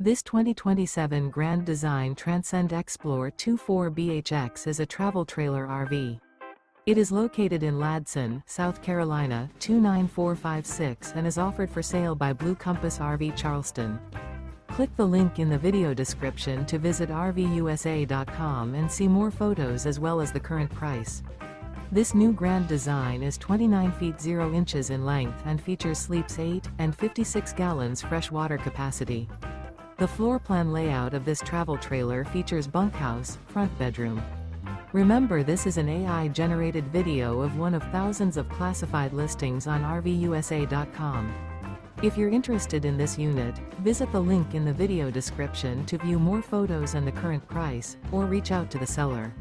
This 2027 Grand Design Transcend Xplor 24BHX is a travel trailer RV. It is located in Ladson, South Carolina 29456 and is offered for sale by Blue Compass RV Charleston. Click the link in the video description to visit RVUSA.com and see more photos as well as the current price. This new Grand Design is 29 feet 0 inches in length and features sleeps 8 and 56 gallons fresh water capacity. The floor plan layout of this travel trailer features bunkhouse, front bedroom. Remember, this is an AI-generated video of one of thousands of classified listings on RVUSA.com. If you're interested in this unit, visit the link in the video description to view more photos and the current price, or reach out to the seller.